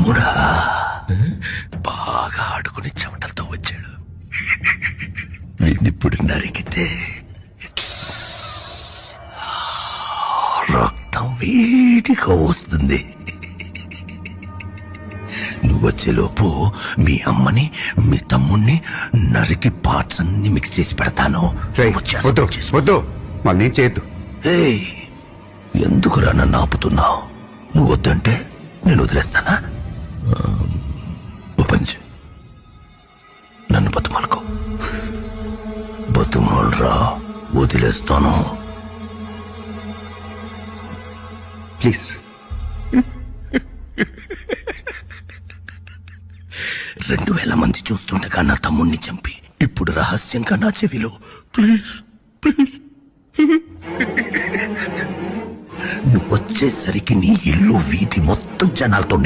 తమ్ముడా బాగా ఆడుకుని చెమటలతో వచ్చాడు. వీడినిప్పుడు నరికితే రక్తం వేడిగా వస్తుంది. నువ్వొచ్చేలోపు మీ అమ్మని మీ తమ్ముణ్ణి నరికి పార్ట్స్ అన్ని మిక్స్ చేసి పెడతాను. వద్దు మళ్ళీ చేయొద్దు. ఏయ్, ఎందుకురా నన్ను ఆపుతున్నావు? నువ్వు వద్దంటే నేను వదిలేస్తానా? పంచి నన్ను బతుమాలుకో. బతుమాలరా, వదిలేస్తాను. ప్లీజ్. 2000 మంది చూస్తుండగా నా తమ్ముణ్ణి చంపి ఇప్పుడు రహస్యంగా నా చెవిలో ప్లీజ్ ప్లీజ్. నువ్వు వచ్చేసరికి నీ ఇల్లు వీధి మొత్తం జనాలతో